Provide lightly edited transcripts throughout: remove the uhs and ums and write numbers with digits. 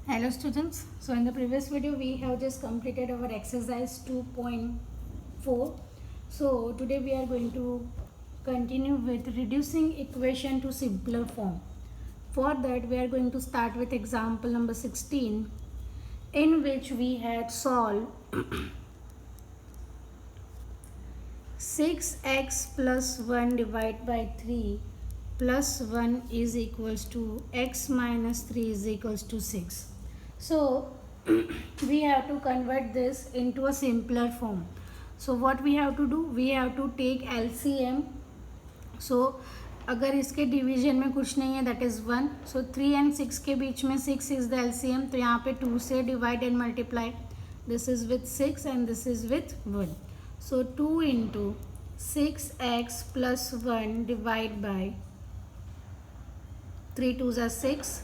Hello students, so in the previous video we have just completed our exercise 2.4. So today we are going to continue with reducing equation to simpler form. For that we are going to start with example number 16, in which we had solved 6x plus 1 divided by 3 plus 1 is equals to x minus 3 is equals to 6. So we have to convert this into a simpler form. So what we have to do, we have to take LCM. So अगर इसके division में कुछ नहीं है that is 1. So 3 and 6 के बीच में 6 is the LCM. तो यहाँ पे 2 से divide and multiply. This is with 6 and this is with 1. So 2 into 6x plus 1 divided by 3 2s are 6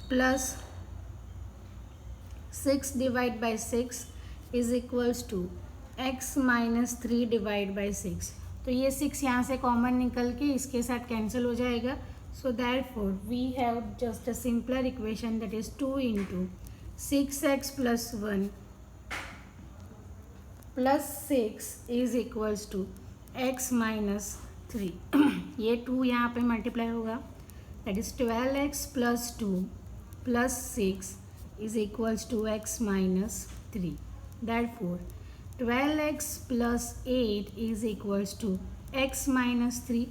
plus 6 divided by 6 is equals to x minus 3 divided by 6. तो ये 6 यहाँ से common निकल के इसके साथ कैंसिल हो जाएगा. So therefore we have just a simpler equation that is 2 into 6x plus 1 plus 6 is equals to x minus 3. ये 2 यहाँ पे मल्टीप्लाई होगा that is 12x plus 2 plus 6 is equals to x minus 3. Therefore 12x plus 8 is equals to x minus 3.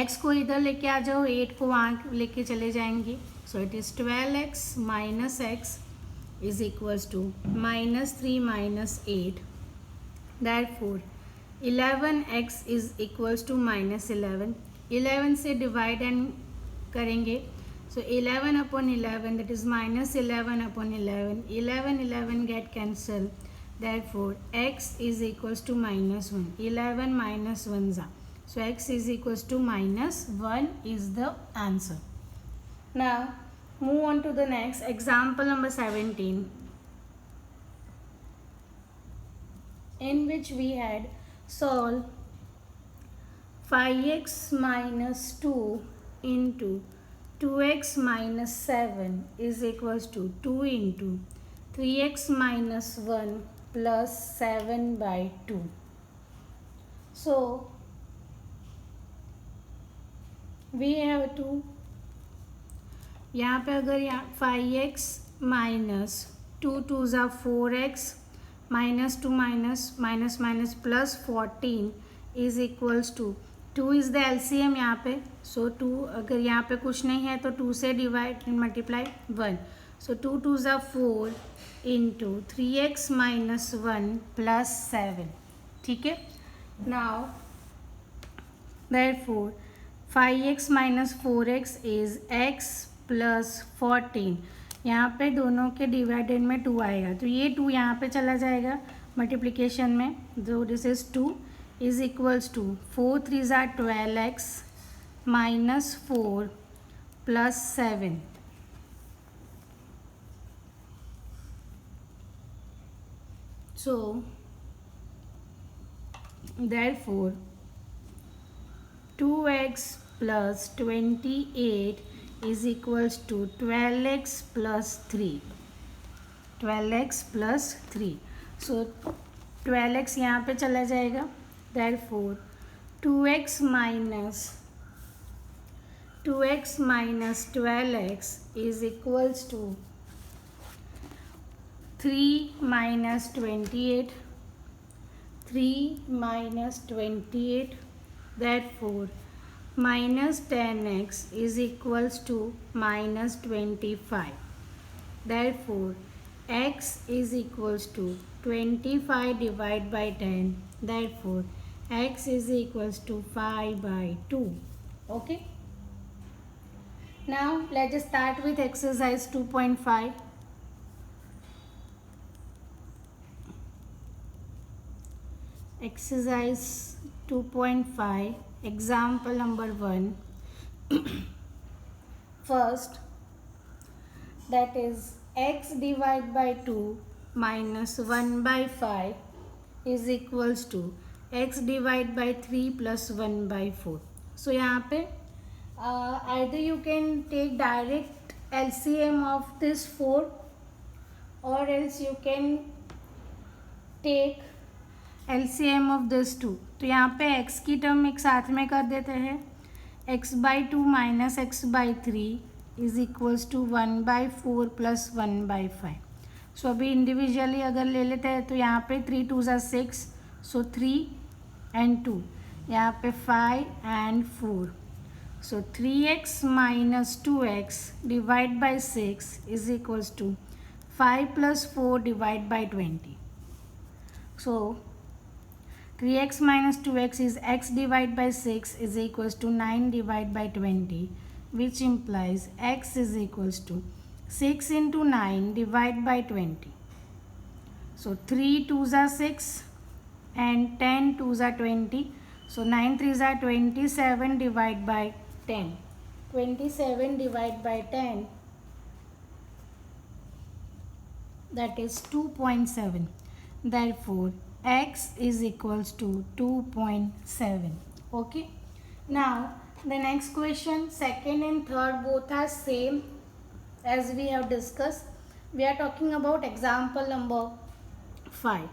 x को इधर लेके आ जाओ, 8 को वहाँ लेके चले जाएंगे. सो it is 12x minus x is equals to minus 3 minus 8. Therefore 11x is equals to minus 11. 11 से डिवाइड एंड करेंगे. So 11 upon 11, that is minus 11 upon 11. 11 get cancelled. Therefore x is equals to minus 1. 11 minus 1 za. So x is equals to minus 1 is the answer. Now move on to the next example number 17, in which we had solved 5x minus 2 into 2x minus 7 is equals to 2 into 3x minus 1 plus 7 by 2. So we have to यहाँ पे अगर यहाँ 5x minus 2 2s are 4x minus 2 minus minus plus 14 is equals to 2 is the LCM यहाँ पे. सो 2 अगर यहाँ पे कुछ नहीं है तो 2 से divide and multiply 1. So 2 2s are 4 into 3x minus 1 plus 7. ठीक है. Now therefore 5x minus 4x is x plus 14. यहाँ पे दोनों के डिवाइडेड में 2 आएगा तो ये 2 यहाँ पे चला जाएगा मल्टीप्लिकेशन में. जो this is 2 is equals to 4 3s are 12x minus 4 plus 7. So therefore 2x plus 28 is equals to 12x plus 3. 12x plus 3. So 12x यहाँ पे चला जाएगा. Therefore 2x minus 12x is equals to 3 minus 28. 3 minus 28. Therefore minus 10x is equals to minus 25. Therefore x is equals to 25 divided by 10. Therefore x is equals to 5 by 2. Okay. Now let us start with exercise 2.5. Exercise 2.5, example number 1. First, that is x divided by 2 minus 1 by 5 is equals to x divided by 3 plus 1 by 4. So यहाँ पे either you can take direct LCM of this 4, or else you can take LCM of this 2. तो यहाँ पे x की term एक साथ में कर देते हैं, x/2 minus x/3 is equals to 1/4 plus 1/5. सो अभी इंडिविजुअली अगर ले लेते हैं तो यहाँ पे 3 2 ज़ा 6, सो 3 and 2, यहाँ पे 5 and 4. So 3x minus 2x divide by 6 is equals to 5 plus 4 divide by 20. So 3x minus 2x is x divided by 6 is equals to 9 divided by 20, which implies x is equals to 6 into 9 divided by 20. So 3 2s are 6 and 10 2s are 20. So 9 3s are 27 divided by 10. 27 divided by 10, that is 2.7. Therefore x is equals to 2.7. Okay. Now the next question, second and third both are same as we have discussed. We are talking about example number 5.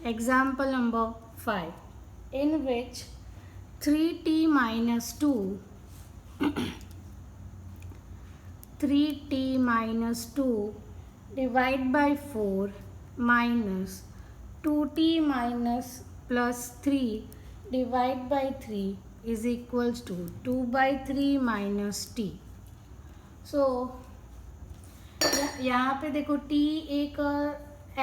Example number 5, in which 3t minus 2 3t minus 2 divide by 4 minus 2t minus plus 3 divide by 3 is equals to 2/3 minus t. So यहाँ पे देखो t एक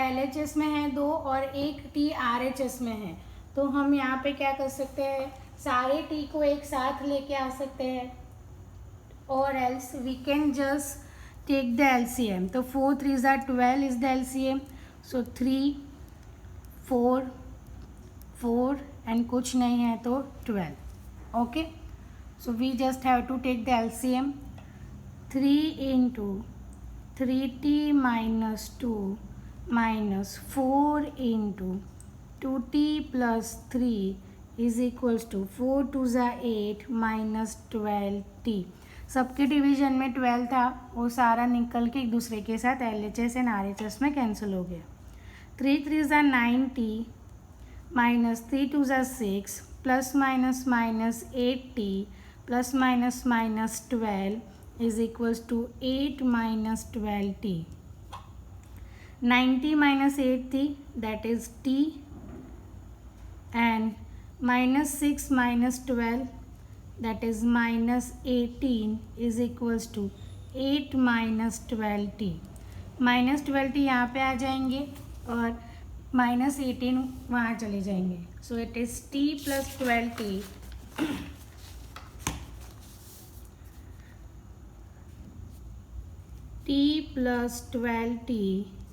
LHS में है 2 और एक t RHS में है, तो हम यहाँ पे क्या कर सकते हैं, सारे t को एक साथ लेके आ सकते हैं, और else we can just take the LCM. तो 4 3s are 12 is the LCM. So 3 4 4 and कुछ नहीं है तो 12. Okay, so we just have to take the LCM. 3 into 3t minus 2 minus 4 into 2t plus 3 is equals to 4 2s are 8 minus 12t. सबके division में 12 था, वो सारा निकल के एक दूसरे के साथ LHS एंड RHS में कैंसिल हो गया. 3 3s are 9t minus 3 2s are 6 plus minus minus 8t plus minus minus 12 is equals to 8 minus 12t. 90 minus 8t, that is t, and minus 6 minus 12, that is minus 18 is equals to 8 minus 12t. minus 12t यहाँ पे आ जाएंगे और minus 18 वहाँ चले जाएंगे. So it is t plus 12t t plus 12t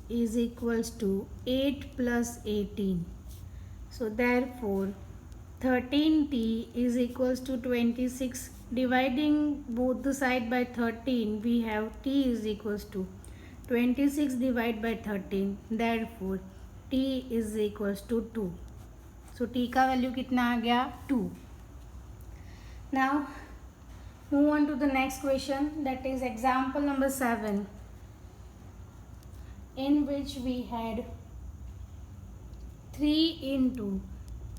is equals to 8 plus 18. So therefore 13t is equals to 26. Dividing both the side by 13, we have t is equals to 26 divided by 13. Therefore t is equals to 2. So t का value कितना आ गया, 2. Now move on to the next question, that is example number 7, in which we had 3 into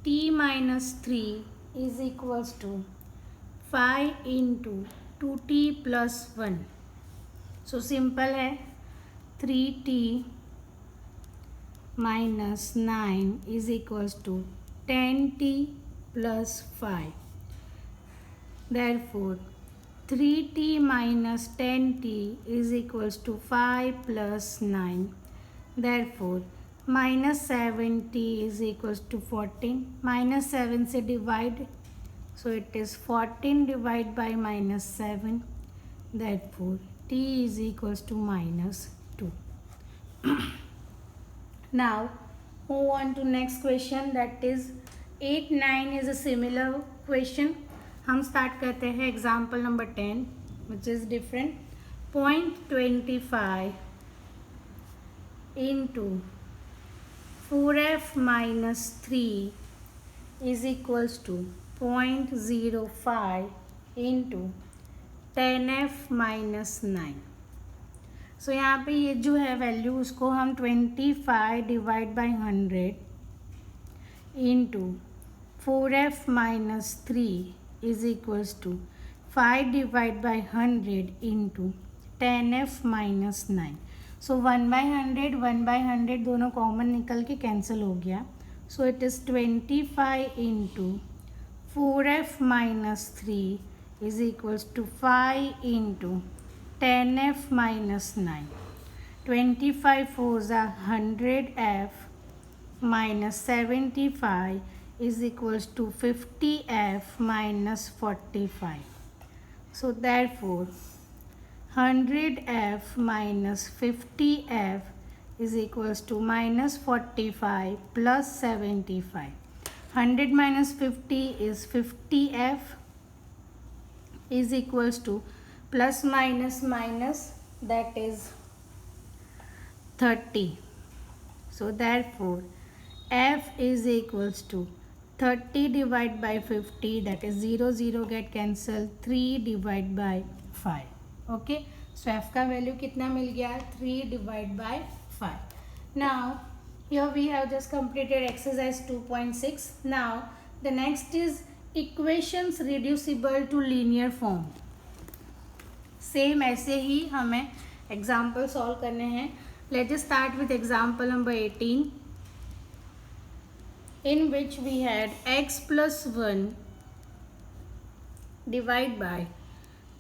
t minus 3 is equals to 5 into 2t plus 1. So simple है, 3t minus 9 is equals to 10t plus 5. Therefore 3t minus 10t is equals to 5 plus 9. Therefore minus 7t is equals to 14. minus 7 से divide, so it is 14 divided by minus 7. Therefore t is equals to minus 2. Now move on to next question, that is 8 9 is a similar question. हम start करते हैं example number 10, which is different. 0.25 into 4f minus 3 is equals to 0.05 into 10f minus 9. So यहाँ पे ये जो है value उसको हम 25 divide by 100 into 4f minus 3 is equals to 5 divide by 100 into 10f minus 9. So 1/100 दोनों कॉमन निकल के कैंसिल हो गया. So it is 25 into 4f minus 3 is equals to 5 into 10f minus 9. 25 fours are 100f minus 75 is equals to 50f minus 45. So therefore 100f minus 50f is equals to minus 45 plus 75. 100 minus 50 is 50f is equals to plus minus minus, that is 30. So therefore f is equals to 30 divided by 50, that is 0 get cancelled, 3 divided by 5. Okay, so f का value कितना मिल गया? 3 divided by 5. Now here we have just completed exercise 2.6. Now the next is equations reducible to linear form. Same ऐसे ही हमें example solve करने हैं. Let us start with example number 18 in which we had x plus 1 divide by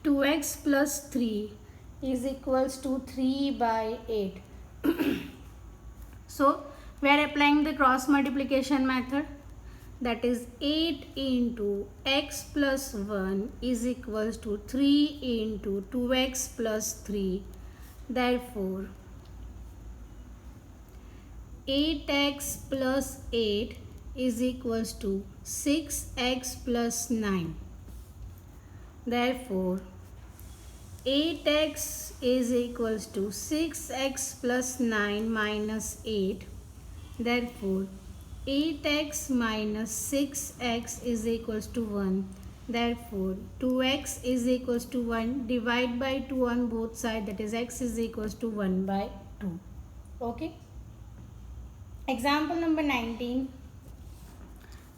2x plus 3 is equals to 3/8. So we are applying the cross multiplication method, that is 8 into x plus 1 is equals to 3 into 2x plus 3. Therefore 8x plus 8 is equals to 6x plus 9. Therefore 8x is equals to 6x plus 9 minus 8. Therefore 8x minus 6x is equals to 1. Therefore 2x is equals to 1. Divide by 2 on both sides, that is x is equals to 1/2. Okay. Example number 19.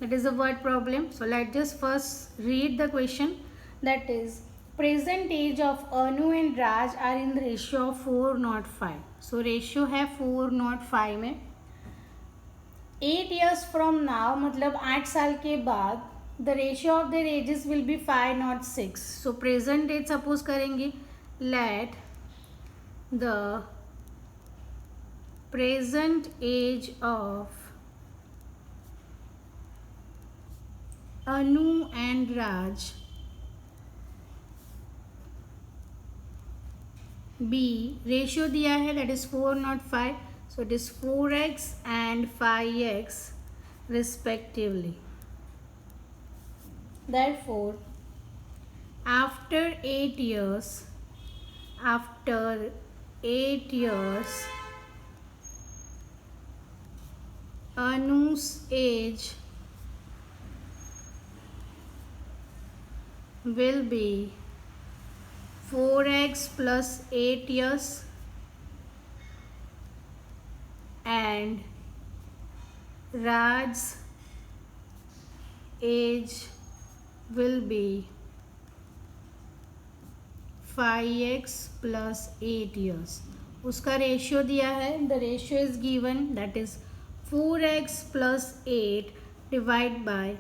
That is a word problem. So let's just first read the question. That is, present age of Anu and Raj are in the ratio of 4:5. So ratio है 4:5 में. 8 years from now, मतलब 8 साल के बाद, the ratio of their ages will be 5:6. So present age suppose करेंगे, let the present age of Anu and Raj be, ratio दिया है, that is 4:5. So it is 4x and 5x respectively. Therefore, after 8 years, Anu's age will be 4x plus 8 years and Raj's age will be 5x plus 8 years. उसका ratio दिया है, the ratio is given, that is 4x plus 8 divided by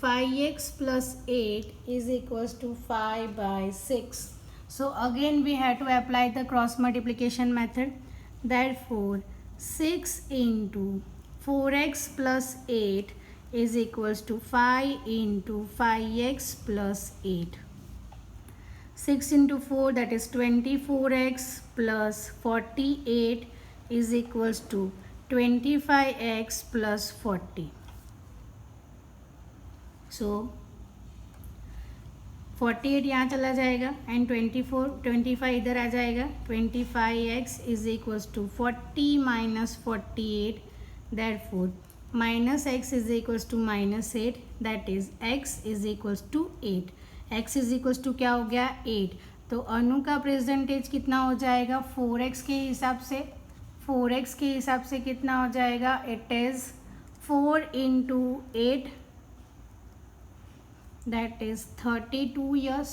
5x plus 8 is equals to 5/6. So again we have to apply the cross multiplication method. Therefore 6 into 4x plus 8 is equals to 5 into 5x plus 8. 6 into 4, that is 24x plus 48 is equals to 25x plus 40. So 48 यहाँ चला जाएगा and 25 इधर आ जाएगा. 25x is equals to 40 minus 48. Therefore minus x is equals to -8, that is x is equals to 8. x is equals to क्या हो गया 8. तो अनु का प्रेजेंट एज कितना हो जाएगा 4x के हिसाब से, 4x के हिसाब से कितना हो जाएगा, it is 4 into 8 that is 32 years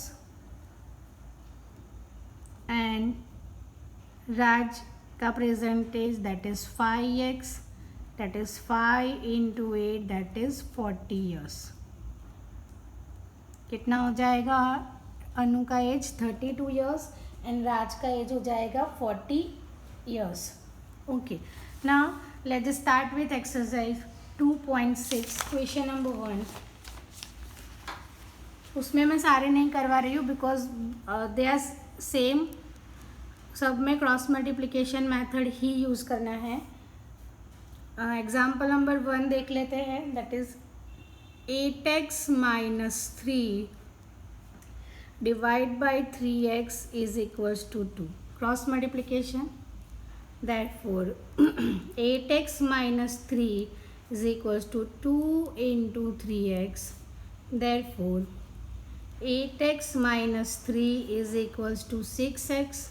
and Raj का present age that is 5x, that is 5 into 8 that is 40 years. कितना हो जाएगा, अनु का एज 32 years एंड राज का एज हो जाएगा 40 years. Okay, now let's start with exercise 2.6 question number 1. उसमें मैं सारे नहीं करवा रही हूँ बिकॉज दे आर सेम, सब में क्रॉस मल्टीप्लिकेशन मेथड ही यूज़ करना है. एग्जाम्पल नंबर 1 देख लेते हैं, that is 8x minus 3 divide by 3x is equals to 2. Cross multiplication, therefore 8x minus 3 is equals to 2 into 3x. Therefore 8x minus 3 is equals to 6x.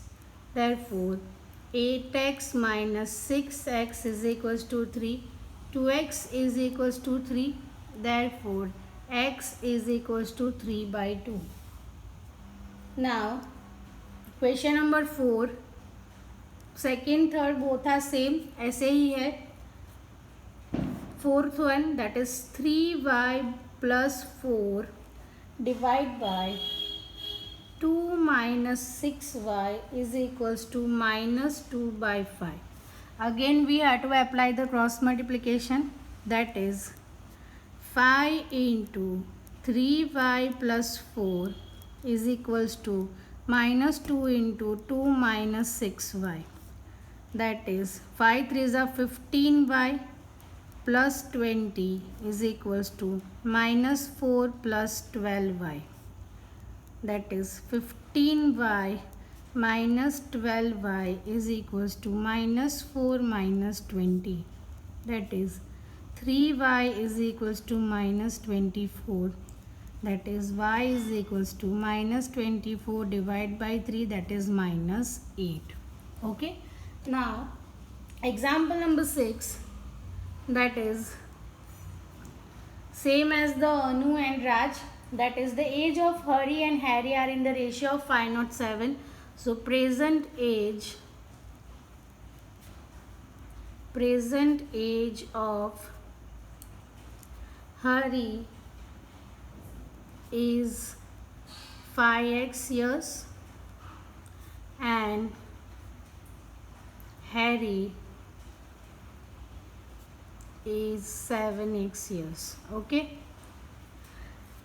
Therefore 8x minus 6x is equals to 3. 2x is equals to 3. Therefore x is equals to 3 by 2. Now question number 4, second third both are same, ऐसे ही है. Fourth one, that is 3y plus 4 divide by 2 minus 6y is equals to minus 2 by 5. Again we have to apply the cross multiplication, that is 5 into 3y plus 4 is equals to minus 2 into 2 minus 6y. That is 5 3s are 15y plus 20 is equals to minus 4 plus 12y. That is 15y minus 12y is equals to minus 4 minus 20. That is 3y is equals to minus 24. That is y is equals to minus 24 divided by 3, that is minus 8. Okay. Now example number 6, that is same as the Anu and Raj, that is the age of Hari and Harry are in the ratio of 507. So present age of Hari is 5x years and Harry is 7x years. Okay.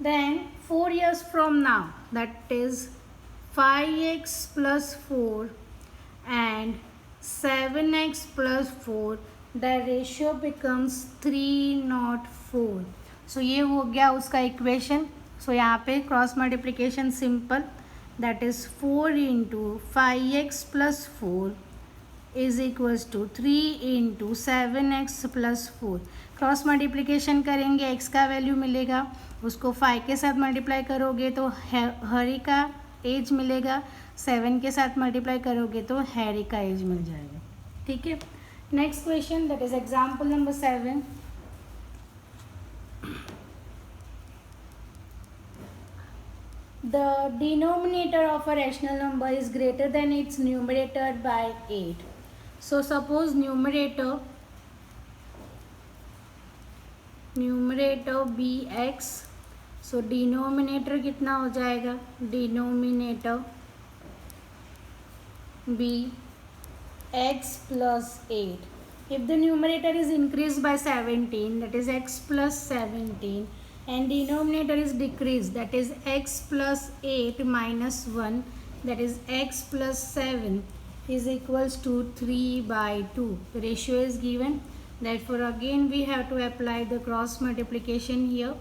Then 4 years from now, that is 5x plus 4 and 7x plus 4, the ratio becomes 304. So ये हो गया उसका equation. So यहाँ पे cross multiplication simple, that is 4 into 5x plus 4 is equals to 3 into 7x plus 4. Cross multiplication करेंगे, x का value मिलेगा, उसको 5 के साथ मल्टीप्लाई करोगे तो हरी का एज मिलेगा, 7 के साथ मल्टीप्लाई करोगे तो हैरी का एज मिल जाएगा. ठीक है. Next question, that is example number 7. The denominator of a rational number is greater than its numerator by 8. So suppose numerator bx, so denominator कितना हो जाएगा, denominator b x plus 8. If the numerator is increased by 17, that is x plus 17, and denominator is decreased, that is x plus 8 minus 1, that is x plus 7 is equals to 3 by 2. The ratio is given. Therefore again we have to apply the cross multiplication here,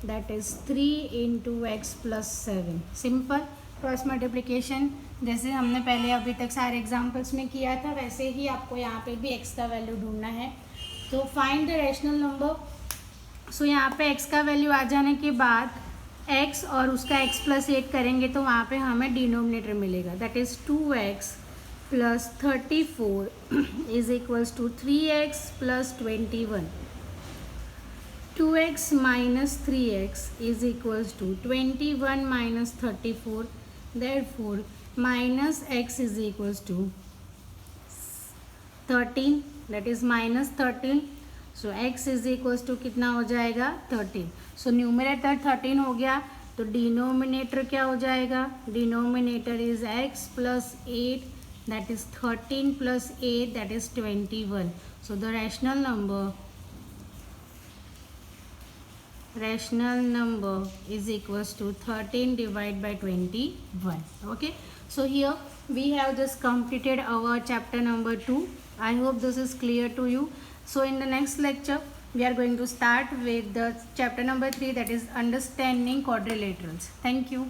that is 3 into x plus 7. Simple cross multiplication जैसे हमने पहले अभी तक सारे examples में किया था, वैसे ही आपको यहाँ पे भी x का वैल्यू ढूंढना है. तो फाइंड द रैशनल नंबर. सो यहाँ पे x का वैल्यू आ जाने के बाद x और उसका x प्लस 8 करेंगे तो वहाँ पे हमें डिनोमिनेटर मिलेगा, that is 2x plus 34 is equals to 3x plus 21. 2x minus 3x is equals to 21 minus 34. Therefore, minus x is equals to 13, that is minus 13. So x is equals to कितना हो जाएगा 13. So numerator 13 हो गया तो denominator क्या हो जाएगा, denominator is x plus 8, that is 13 plus 8, that is 21. So the rational number is equals to 13 divided by 21. Okay, so here we have just completed our chapter number 2. I hope this is clear to you. So in the next lecture we are going to start with the chapter number 3, that is understanding quadrilaterals. Thank you.